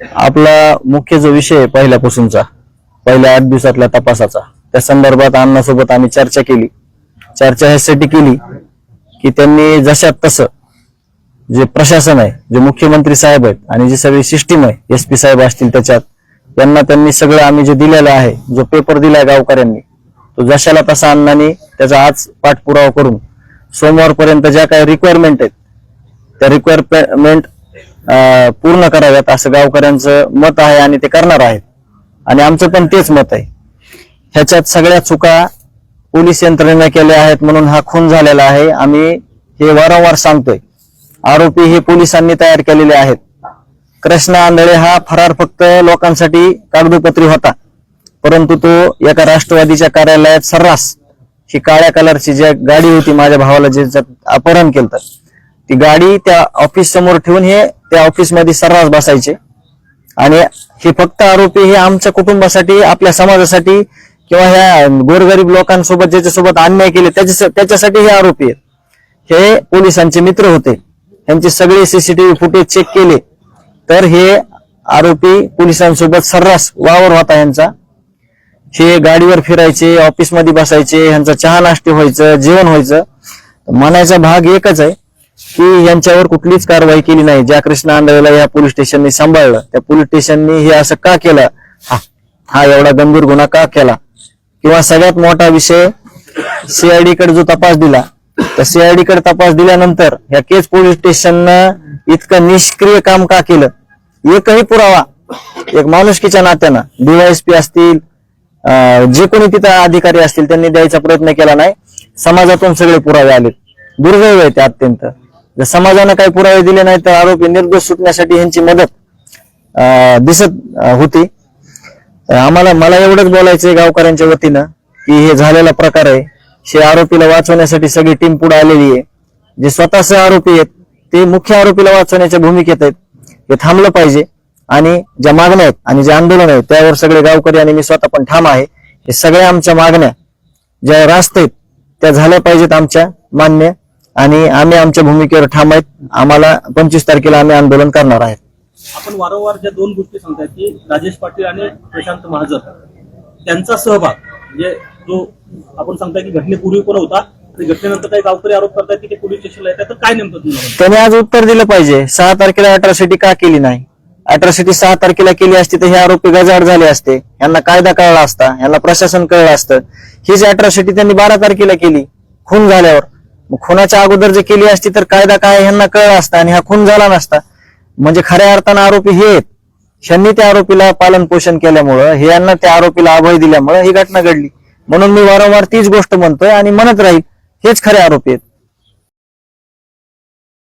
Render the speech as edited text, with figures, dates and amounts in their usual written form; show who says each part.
Speaker 1: आपला मुख्य जो विषय पहिल्यापासूनचा पहिल्या 8 दिवसातल्या तपासाचा त्या संदर्भात अण्णासोबत आम्ही चर्चा केली. चर्चा ह्यासाठी केली की त्यांनी जशात तसं जे प्रशासन आहे, जे मुख्यमंत्री साहेब आहेत आणि जी सगळी सिस्टीम आहे, SP साहेब असतील त्याच्यात, यांना त्यांनी सगळं आम्ही जे दिलेलं आहे, जो पेपर दिलाय गावकऱ्यांनी, तो जशाला तसा अण्णांनी त्याचा आज पाठपुरावा करून सोमवारपर्यंत ज्या काही रिक्वायरमेंट आहेत त्या रिक्वायरमेंट पूर्ण कराव्यात असं गावकऱ्यांचं मत आहे आणि ते करणार आहेत. आणि आमचं पण तेच मत आहे. ह्याच्यात सगळ्या चुका पोलीस यंत्रणेने केल्या आहेत म्हणून हा खून झालेला आहे. आम्ही हे वारंवार सांगतोय. आरोपी हे पोलिसांनी तयार केलेले आहेत. कृष्णा आंधळे हा फरार फक्त लोकांसाठी कागदोपत्री होता, परंतु तो एका राष्ट्रवादीच्या कार्यालयात सर्रास ही काळ्या कलरची जी गाडी होती, माझ्या भावाला जे अपहरण केलं ती गाडी त्या ऑफिस समोर ठेवून हे त्या ऑफिस मध्ये सर्रास बसायचे. आणि हे फक्त आरोपी हे आमच्या कुटुंबासाठी, आपल्या समाजासाठी किंवा ह्या गोरगरीब लोकांसोबत ज्याच्यासोबत अन्याय केले त्याच्यासाठी हे आरोपी आहेत. हे पोलिसांचे मित्र होते. त्यांचे सगळे CCTV फुटेज चेक केले तर हे आरोपी पोलिसांसोबत सर्रास वावर होता यांचा. हे गाडीवर फिरायचे, ऑफिस मध्ये बसायचे, यांचा चहा नाश्ते व्हायचं, जेवण व्हायचं. म्हणायचा भाग एकच आहे की यांच्यावर कुठलीच कारवाई केली नाही. ज्या कृष्णा आंधळेला या पोलीस स्टेशनने सांभाळलं, त्या पोलीस स्टेशनने हे असं का केलं, हा एवढा गंभीर गुन्हा का केला, किंवा सगळ्यात मोठा विषय CID कडे जो तपास दिला, तर CID कडे तपास दिल्यानंतर या केज पोलीस स्टेशननं इतकं निष्क्रिय काम का केलं. एकही पुरावा एक माणुसकीच्या नात्यानं DYSP असतील, जे कोणी तिथं अधिकारी असतील त्यांनी द्यायचा प्रयत्न केला नाही. समाजातून सगळे पुरावे आले. दुर्दैव आहे ते अत्यंत. जर समाजानं काही पुरावे दिले नाही तर आरोपी निर्दोष सुटण्यासाठी यांची मदत दिसत होती. मला एवढंच बोलायचंय गावकऱ्यांच्या वतीनं की हे झालेला प्रकार आहे. हे आरोपीला वाचवण्यासाठी सगळी टीम पुढे आलेली आहे. जे स्वतःच आरोपी आहेत ते मुख्य आरोपीला वाचवण्याच्या भूमिकेत आहेत. हे थांबलं पाहिजे. आणि ज्या मागण्या आहेत आणि जे आंदोलन आहे त्यावर सगळे गावकरी आणि मी स्वतः पण ठाम आहे. हे सगळ्या आमच्या मागण्या ज्या रास्त आहेत त्या झाल्या पाहिजेत आमच्या मान्य. आणि आम्ही आमच्या भूमिकेवर ठाम आहेत. आम्हाला 25 तारखेला आम्ही आंदोलन करणार आहेत.
Speaker 2: आपण वारंवार ज्या 2 गोष्टी सांगताय की राजेश पाटील आणि प्रशांत महाजन त्यांचा सहभाग, म्हणजे जो आपण सांगताय की घटनेपूर्वी पण होता आणि घटनेनंतर काही गावकरी आरोप करतायत की ते पोलीस स्टेशनला येतात, तर काय नेमकं तुम्हाला
Speaker 1: त्याने आज उत्तर दिलं पाहिजे. 6 तारखेला अॅट्रॉसिटी का केली नाही? अॅट्रॉसिटी 6 तारखेला केली असती तर हे आरोपी गजाआड झाले असते. यांना कायदा कळला असता, यांना प्रशासन कळलं असतं. हीच अॅट्रॉसिटी त्यांनी 12 तारखेला केली खून झाल्यावर. मग खुनाच्या अगोदर जे केली असती तर कायदा काय यांना कळला असता आणि हा खून झाला नसता. म्हणजे खऱ्या अर्थानं आरोपी हे आहेत. यांनी त्या आरोपीला पालन पोषण केल्यामुळं, हे यांना त्या आरोपीला अभय दिल्यामुळं ही घटना घडली. म्हणून मी वारंवार तीच गोष्ट म्हणतोय आणि म्हणत राहील, हेच खरे आरोपी आहेत.